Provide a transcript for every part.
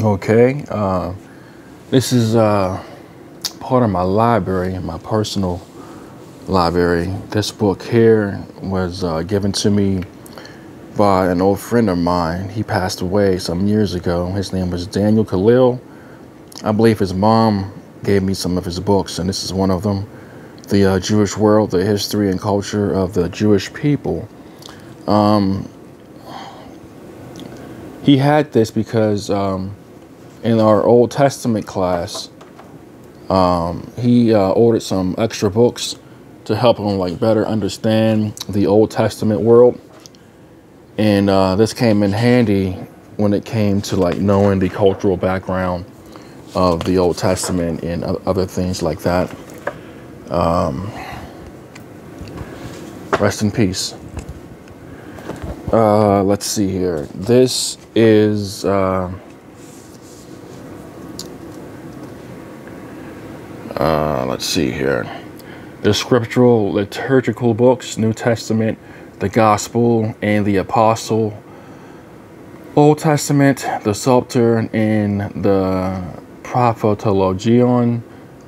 Okay, this is part of my library, my personal library. This book here was given to me by an old friend of mine. He passed away some years ago. His name was Daniel Khalil. I believe his mom gave me some of his books, and this is one of them. The Jewish World, the History and Culture of the Jewish People. He had this because in our Old Testament class, he ordered some extra books to help him better understand the Old Testament world. And this came in handy when it came to knowing the cultural background of the Old Testament and other things like that. Rest in peace. Let's see here. This is let's see here. The scriptural liturgical books, New Testament, the Gospel, and the Apostle. Old Testament, the Psalter, and the Prophetologion,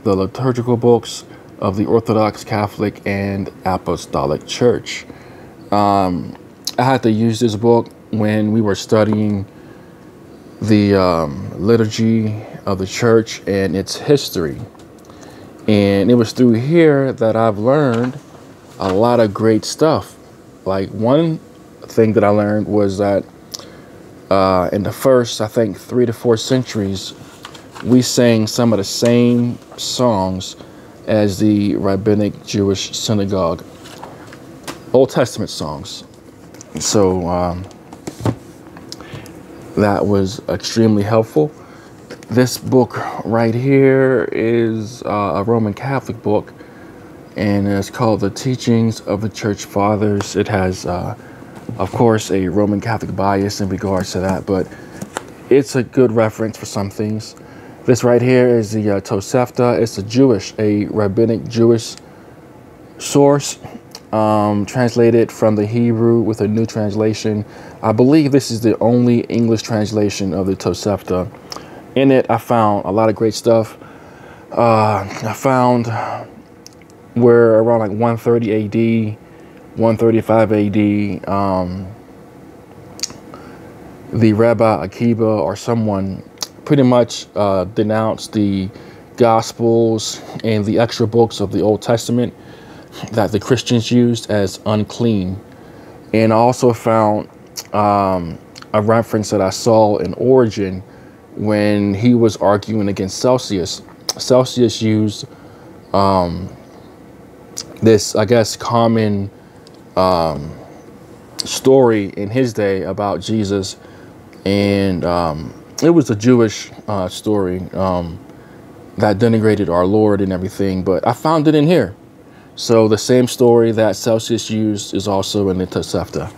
the liturgical books of the Orthodox, Catholic, and Apostolic Church. I had to use this book when we were studying the liturgy of the church and its history. And it was through here that I've learned a lot of great stuff. One thing that I learned was that in the first, I think, 3 to 4 centuries, we sang some of the same songs as the Rabbinic Jewish Synagogue. Old Testament songs. So that was extremely helpful. This book right here is a Roman Catholic book, and it's called The Teachings of the Church Fathers. It has, of course, a Roman Catholic bias in regards to that, but it's a good reference for some things. This right here is the Tosefta. It's a Rabbinic Jewish source, translated from the Hebrew with a new translation. I believe this is the only English translation of the Tosefta. In it, I found a lot of great stuff. I found where around 130 AD, 135 AD, the Rabbi Akiba or someone pretty much denounced the Gospels and the extra books of the Old Testament that the Christians used as unclean. And I also found a reference that I saw in Origen when he was arguing against Celsius. Celsius used this, I guess, common story in his day about Jesus. And it was a Jewish story that denigrated our Lord and everything. But I found it in here. So the same story that Celsius used is also in the Tosefta.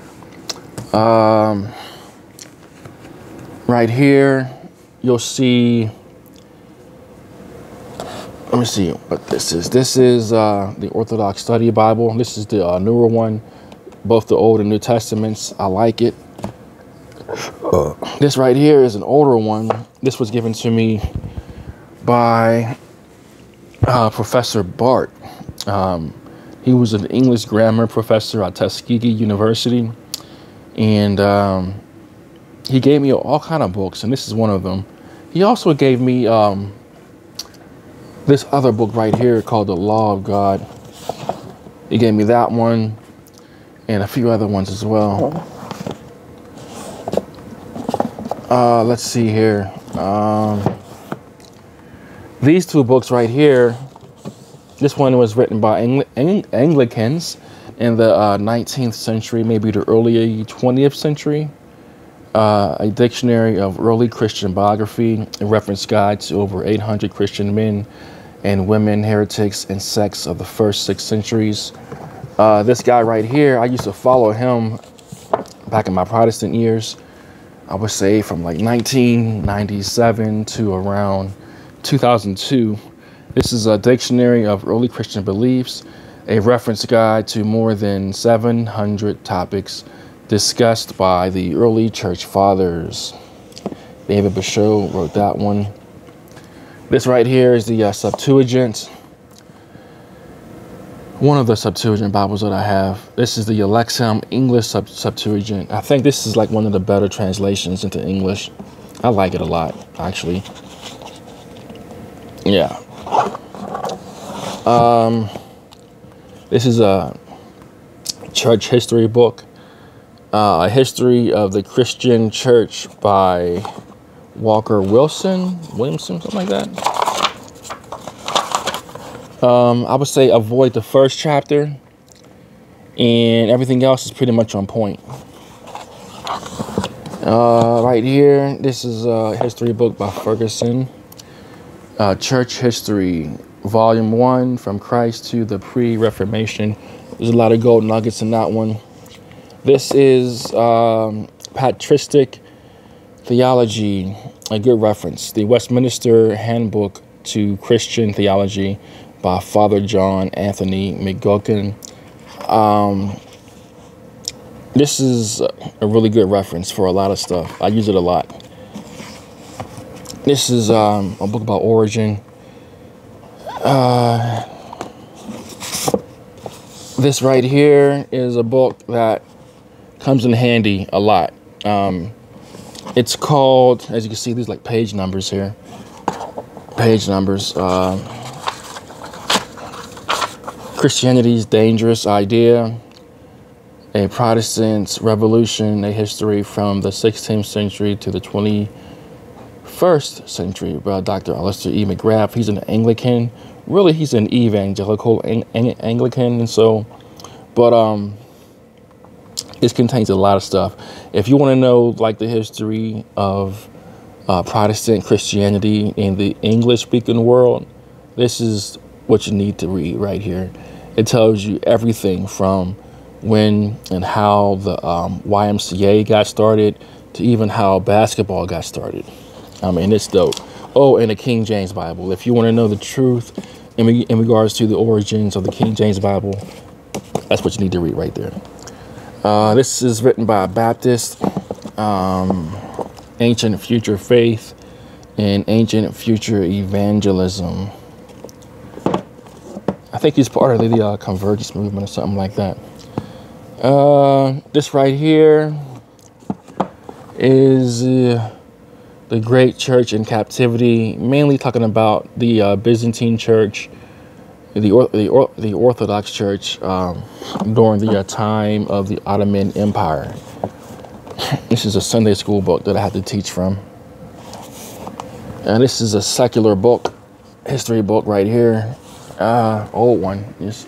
Right here, you'll see, let me see what this is. This is the Orthodox Study Bible. This is the newer one, both the Old and New Testaments. I like it. This right here is an older one. This was given to me by Professor Bart. He was an English grammar professor at Tuskegee University. And he gave me all kind of books, and this is one of them. He also gave me this other book right here called The Law of God. He gave me that one and a few other ones as well. Let's see here. These two books right here, this one was written by Anglicans in the 19th century, maybe the early 20th century. A dictionary of early Christian biography, a reference guide to over 800 Christian men and women, heretics, and sects of the first 6 centuries. This guy right here, I used to follow him back in my Protestant years. I would say from 1997 to around 2002. This is a dictionary of early Christian beliefs, a reference guide to more than 700 topics discussed by the early church fathers. David Basho wrote that one. This right here is the Septuagint. One of the Septuagint Bibles that I have. This is the Alexam English Septuagint. I think this is like one of the better translations into English. I like it a lot, actually. Yeah. This is a church history book. A history of the Christian church by Walker Williamson, something like that. I would say avoid the first chapter, and everything else is pretty much on point. Right here, this is a history book by Ferguson. Church History, Volume 1, From Christ to the Pre-Reformation. There's a lot of gold nuggets in that one. This is Patristic Theology, a good reference. The Westminster Handbook to Christian Theology by Father John Anthony McGuckin. This is a really good reference for a lot of stuff. I use it a lot. This is a book about origin. This right here is a book that comes in handy a lot. It's called, as you can see, these like page numbers here. Page numbers. Christianity's Dangerous Idea, A Protestant Revolution, A History from the 16th Century to the 21st Century by Dr. Alistair E. McGrath. He's an Anglican. Really, he's an evangelical Anglican, and so, but this contains a lot of stuff. If you want to know like the history of Protestant Christianity in the English-speaking world, this is what you need to read right here. It tells you everything from when and how the YMCA got started to even how basketball got started. I mean, it's dope. Oh, and the King James Bible. If you want to know the truth in regards to the origins of the King James Bible, that's what you need to read right there. This is written by a Baptist, Ancient Future Faith and Ancient Future Evangelism. I think he's part of the Convergence movement or something like that. This right here is the Great Church in Captivity, mainly talking about the Byzantine Church, the Orthodox Church during the time of the Ottoman Empire. This is a Sunday school book that I had to teach from. And this is a secular book, history book right here. Old one, it's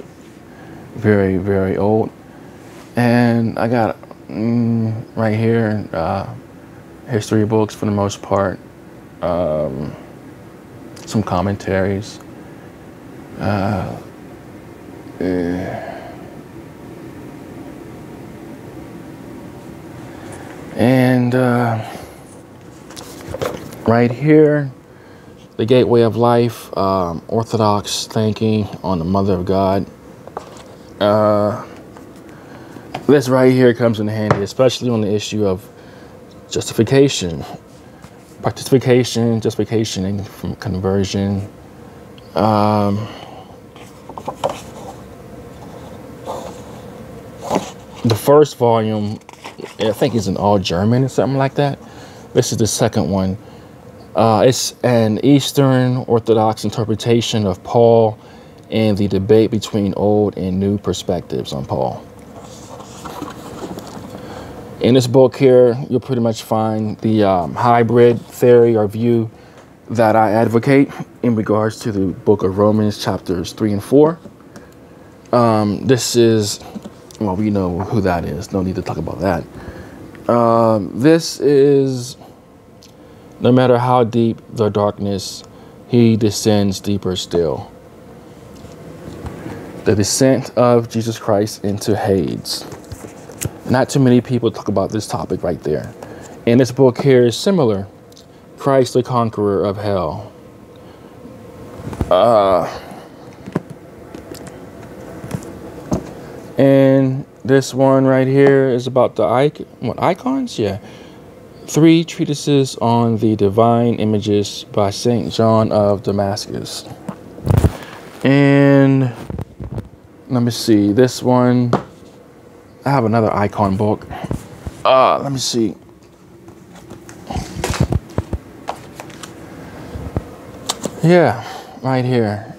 very, very old. And I got right here history books for the most part, some commentaries, and right here, The Gateway of Life, Orthodox Thinking on the Mother of God. This right here comes in handy, especially on the issue of justification, participation, justification, and from conversion. The first volume, I think, is in all German or something like that. This is the second one. It's an Eastern Orthodox interpretation of Paul and the debate between old and new perspectives on Paul. In this book here, you'll pretty much find the hybrid theory or view that I advocate in regards to the book of Romans, chapters 3 and 4. This is, well, we know who that is. No need to talk about that. This is, no matter how deep the darkness, he descends deeper still. The descent of Jesus Christ into Hades. Not too many people talk about this topic right there. And this book here is similar. Christ, the Conqueror of Hell. And this one right here is about the icons. Yeah. 3 treatises on the divine images by St. John of Damascus. And let me see, this one, I have another icon book. Let me see. Yeah, right here.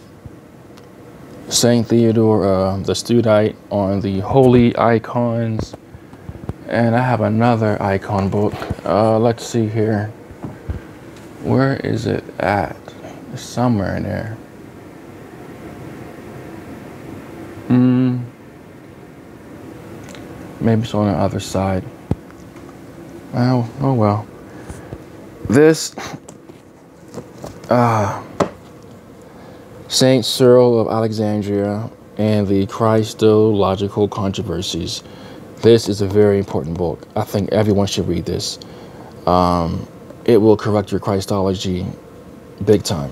St. Theodore the Studite on the holy icons. And I have another icon book. Let's see here. Where is it at? It's somewhere in there. Maybe it's on the other side. Oh well. This Saint Cyril of Alexandria and the Christological Controversies. This is a very important book. I think everyone should read this. It will correct your Christology big time.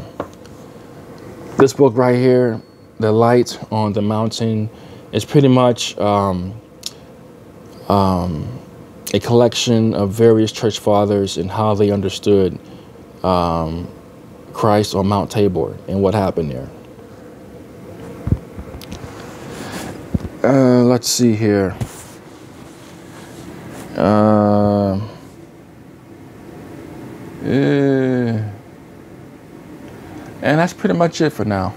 This book right here, The Light on the Mountain, is pretty much a collection of various church fathers and how they understood Christ on Mount Tabor and what happened there. Let's see here. And that's pretty much it for now.